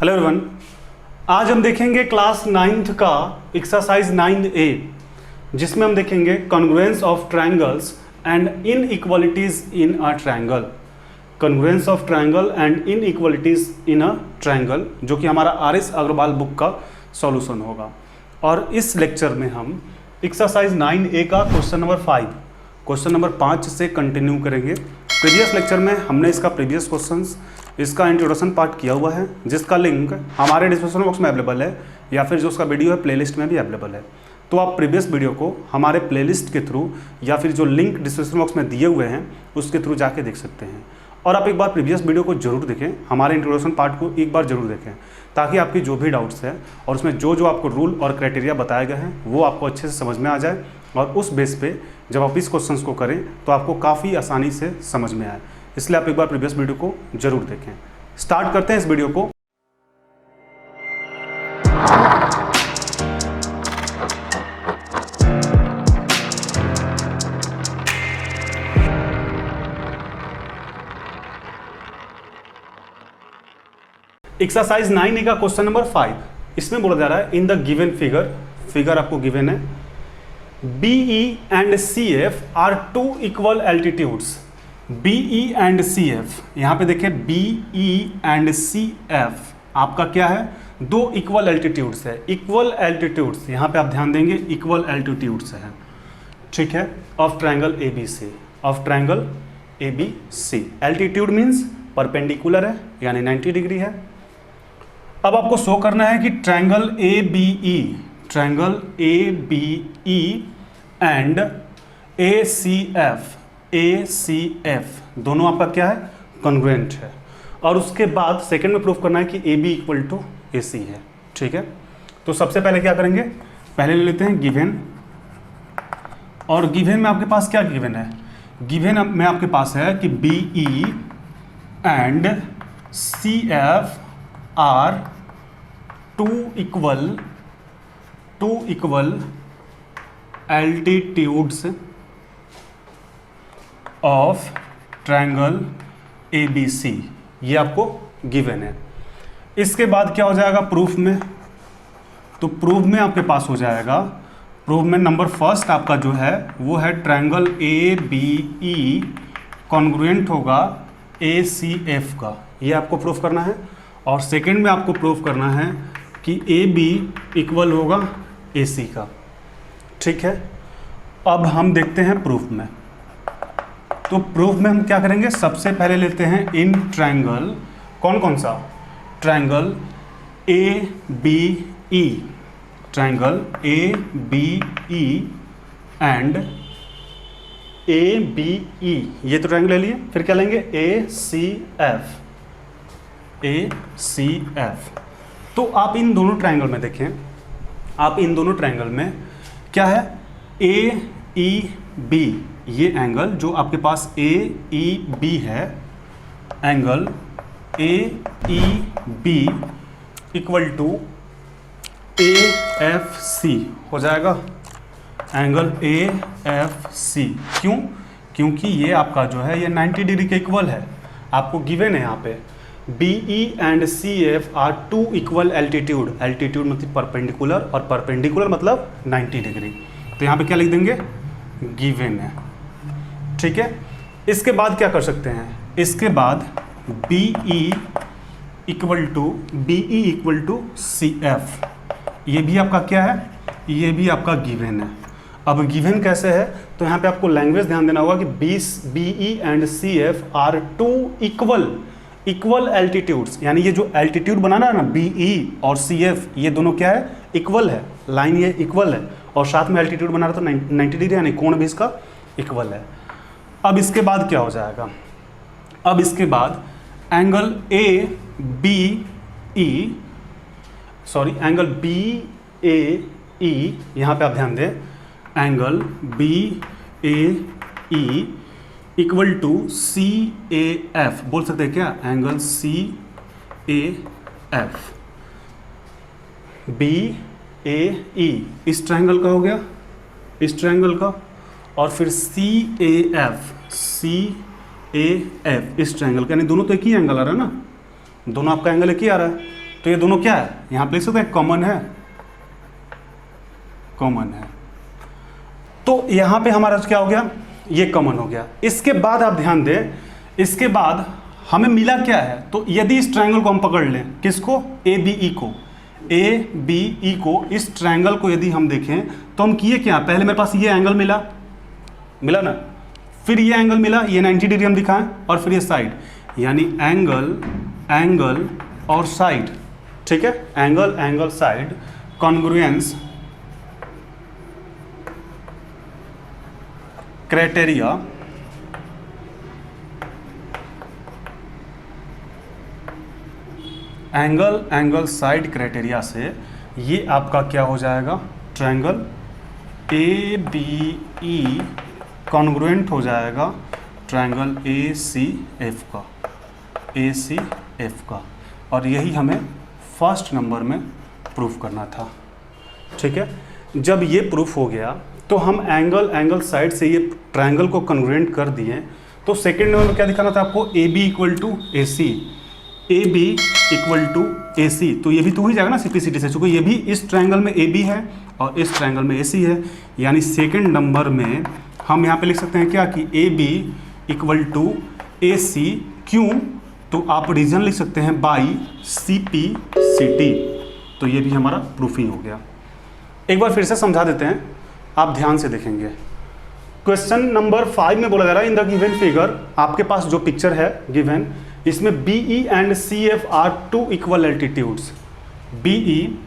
Hello everyone, आज हम देखेंगे क्लास 9th का एक्सरसाइज 9A, जिसमें हम देखेंगे congruence of triangles and inequalities in a triangle. Congruence of triangle and inequalities in a triangle, जो कि हमारा RS अग्रवाल बुक का सॉल्यूशन होगा। और इस लेक्चर में हम एक्सरसाइज 9A का क्वेश्चन नंबर 5 से कंटिन्यू करेंगे। प्रीवियस लेक्चर में हमने इसका प्रीवियस क्वेश्चंस, इसका इंट्रोडक्शन पार्ट किया हुआ है, जिसका लिंक हमारे डिस्क्रिप्शन बॉक्स में अवेलेबल है या फिर जो उसका वीडियो है प्लेलिस्ट में भी अवेलेबल है। तो आप प्रीवियस वीडियो को हमारे प्लेलिस्ट के थ्रू या फिर जो लिंक डिस्क्रिप्शन बॉक्स में दिए हुए हैं उसके थ्रू जाके देख सकते हैं। और आप एक बार प्रीवियस वीडियो को जरूर देखें, हमारे इंट्रोडक्शन पार्ट को एक बार जरूर देखें, ताकि आपकी जो भी डाउट्स है और उसमें जो जो आपको रूल और क्राइटेरिया बताए गए हैं वो आपको अच्छे से समझ में आ जाए, और उस बेस पे जब आप इस क्वेश्चंस को करें तो आपको काफ़ी आसानी से समझ में आए। इसलिए आप एक बार प्रीवियस वीडियो को जरूर देखें। स्टार्ट करते हैं इस वीडियो को। एक्सरसाइज 9A का क्वेश्चन नंबर 5, इसमें बोला जा रहा है इन द गिवन फिगर आपको गिवन है, BE and CF are two equal altitudes. BE and CF, यहाँ पे देखिए BE एंड CF आपका क्या है, दो इक्वल एल्टीट्यूड्स है। इक्वल एल्टीट्यूड्स यहाँ पे आप ध्यान देंगे, इक्वल एल्टीट्यूड्स है, ठीक है, of triangle ABC, of triangle ABC। Altitude means perpendicular है, यानी 90 डिग्री है। अब आपको शो करना है कि ट्रायंगल ABE एंड ACF दोनों आपका क्या है, कॉन्ग्रुएंट है। और उसके बाद सेकंड में प्रूफ करना है कि AB इक्वल टू AC है, ठीक है। तो सबसे पहले क्या करेंगे, पहले ले लेते हैं गिवन, और गिवन में आपके पास क्या गिवन है, गिवन में आपके पास है कि BE and CF are two equal altitudes of triangle ABC, ये आपको गिवन है। इसके बाद क्या हो जाएगा प्रूफ में, तो प्रूफ में आपके पास हो जाएगा, प्रूफ में नंबर फर्स्ट आपका जो है वो है ट्रायंगल ABE कॉन्ग्रुएंट होगा ACF का, ये आपको प्रूफ करना है। और सेकंड में आपको प्रूफ करना है कि AB इक्वल होगा AC का, ठीक है। अब हम देखते हैं प्रूफ में। तो प्रूफ में हम क्या करेंगे, सबसे पहले लेते हैं इन ट्रायंगल, कौन सा, triangle ABE, triangle ABE and ABE, ये तो ट्रायंगल ले लिए। फिर क्या लेंगे, ACF। तो आप इन दोनों ट्रायंगल में देखें, आप इन दोनों ट्रायंगल में क्या है, AEB, ये एंगल जो आपके पास AEB है, angle AEB equal to AFC हो जाएगा, एंगल AFC। क्योंकि ये आपका जो है ये 90 डिग्री के इक्वल है, आपको गिवन है यहाँ पे BE and CF are two equal altitude मतलब परपेंडिकुलर, और परपेंडिकुलर मतलब 90 डिग्री। तो यहाँ पे क्या लिख देंगे, गिवन है, ठीक है। इसके बाद क्या कर सकते हैं, इसके बाद BE इक्वल टू CF, ये भी आपका क्या है, ये भी आपका गिवन है। अब गिवन कैसे है, तो यहाँ पे आपको लैंग्वेज ध्यान देना होगा कि BE and CF are two equal altitudes, यानी ये जो एल्टीट्यूड बनाना है ना, BE और CF, ये दोनों क्या है, इक्वल है, लाइन ये इक्वल है, और साथ में एल्टीट्यूड बना रहा तो 90 डिग्री, यानी कोण भी इसका इक्वल है। अब इसके बाद क्या हो जाएगा, अब इसके बाद एंगल एंगल BAE, यहाँ पे आप ध्यान दें, angle BAE equal to CAF, बोल सकते हैं क्या, एंगल CAF, BAE इस ट्रायंगल का हो गया, इस ट्रायंगल का, और फिर CAF इस ट्रायंगल का, यानी दोनों तो एक ही एंगल आ रहा है ना, दोनों आपका एंगल एक ही आ रहा है। तो ये दोनों क्या है, यहाँ पे लिख सकते हैं कॉमन है, कॉमन है। तो यहाँ पे हमारा क्या हो गया, ये कॉमन हो गया। इसके बाद आप ध्यान दें, इसके बाद हमें मिला क्या है, तो यदि इस ट्रायंगल को हम पकड़ लें, किसको, ए बी ई को, ए बी ई को, इस ट्रायंगल को यदि हम देखें तो हम किए क्या, पहले मेरे पास ये एंगल मिला ना, फिर ये एंगल मिला, ये 90 डिग्री हम दिखाएं, और फिर ये साइड, यानी एंगल और साइड, ठीक है, angle side, congruence criteria angle side criteria से ये आपका क्या हो जाएगा, triangle A B E congruent हो जाएगा ट्रायंगल ए सी एफ का, और यही हमें फर्स्ट नंबर में प्रूफ करना था, ठीक है। जब ये प्रूफ हो गया तो हम एंगल साइड से ये ट्रायंगल को कॉन्ग्रुएंट कर दिए, तो सेकेंड नंबर में क्या दिखाना था आपको, ए बी इक्वल टू ए सी, तो ये भी तो हो ही जाएगा ना सिंप्लिसिटी से, चूंकि ये भी इस ट्रायंगल में ए बी है और इस ट्रायंगल में ए सी है, यानी सेकेंड नंबर में हम यहाँ पे लिख सकते हैं क्या कि A B equal to A C, क्यों, तो आप रीजन लिख सकते हैं by C P C T, तो ये भी हमारा प्रूफिंग हो गया। एक बार फिर से समझा देते हैं, आप ध्यान से देखेंगे। क्वेश्चन नंबर 5 में बोला जा रहा है, इन द गिवन फिगर, आपके पास जो पिक्चर है गिवन, इसमें B E and C F are two equal altitudes. B E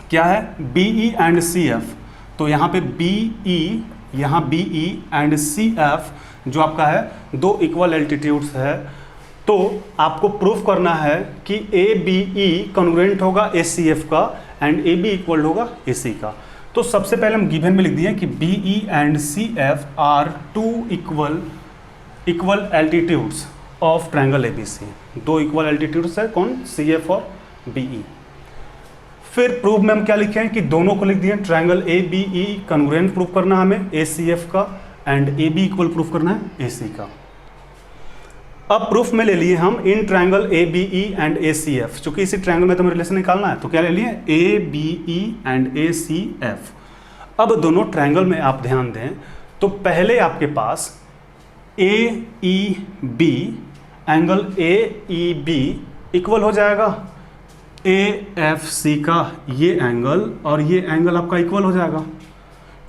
क्या है, B E and C F, तो यहाँ पे बी ई, यहाँ B E and C F जो आपका है दो इक्वल एल्टीट्यूड्स है, तो आपको प्रूफ करना है कि ए बी ई कॉन्ग्रुएंट होगा ए सी एफ का एंड ए बी इक्वल होगा ए सी का। तो सबसे पहले हम गिवन में लिख दिए कि B E and C F are two equal altitudes of triangle A B C, दो इक्वल एल्टीट्यूड्स है, कौन, सी एफ और बी ई। फिर प्रूफ में हम क्या लिखे हैं कि दोनों को लिख दिए, triangle A B E congruent proof करना हमें ए सी एफ का, and A B equal proof करना है ए सी का। अब प्रूफ में ले लिए हम इन triangle A B E and A C F, चूंकि इसी ट्रायंगल में तो हमें रिलेशन निकालना है, तो क्या ले लिए, A B E and A C F. अब दोनों ट्रायंगल में आप ध्यान दें, तो पहले आपके पास A E B, angle A E B equal हो जाएगा ए एफ सी का ये एंगल, और ये एंगल आपका इक्वल हो जाएगा।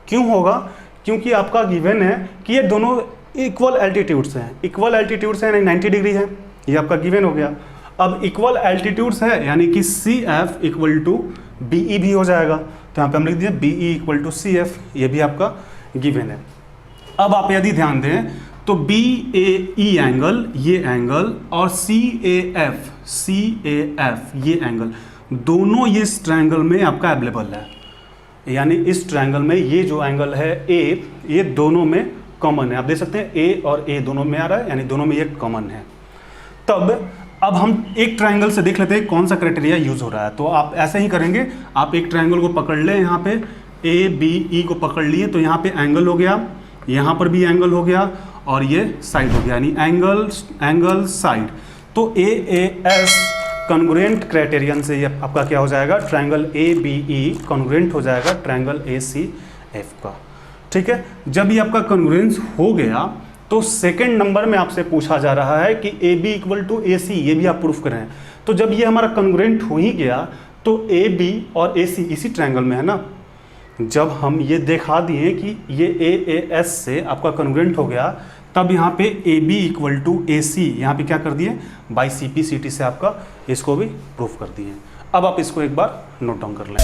क्यों होगा, क्योंकि आपका गिवन है कि ये दोनों इक्वल एल्टीट्यूड्स हैं, इक्वल एल्टीट्यूड्स हैं, 90 डिग्री है, ये आपका गिवन हो गया। अब इक्वल एल्टीट्यूड्स है, यानी कि C F equal to B E भी हो जाएगा, तो यहाँ पे हम लिख दिए B E equal to C F, ये भी आपका गिवन है। अब आप यदि ध्यान दें तो बी ए ई एंगल, ये एंगल, और सी ए एफ ये एंगल, दोनों ये इस ट्रायंगल में आपका अवेलेबल है, यानी इस ट्रायंगल में ये जो एंगल है ए, ये दोनों में कॉमन है। आप देख सकते हैं ए और ए दोनों में आ रहा है, यानी दोनों में ये कॉमन है। तब अब हम एक ट्रायंगल से देख लेते हैं कौन सा क्राइटेरिया यूज हो रहा है। तो आप ऐसे ही करेंगे, आप एक ट्रायंगल को पकड़ लें, यहाँ पे ए बी ई को पकड़ लिए, तो यहाँ पे एंगल हो गया, यहाँ पर भी एंगल हो गया, और ये साइड हो गया, यानी एंगल साइड। तो ए एस कॉन्ग्रुएंट क्राइटेरियन से ये आपका क्या हो जाएगा, triangle A B E congruent हो जाएगा ट्रायंगल ए सी एफ का, ठीक है। जब ये आपका कॉन्ग्रुएंस हो गया तो सेकंड नंबर में आपसे पूछा जा रहा है कि A B equal to A सी, ये भी आप प्रूफ करें। तो जब ये हमारा कॉन्ग्रुएंट हो ही गया तो ए बी और ए सी इसी ट्रायंगल में है ना, जब हम ये दिखा दिए कि ये ए एस से आपका कॉन्ग्रुएंट हो गया, तब यहाँ पे A B equal to A C, यहाँ पे क्या कर दिए, by C P C T से आपका इसको भी प्रूफ कर दिए। अब आप इसको एक बार नोट डाउन कर लें।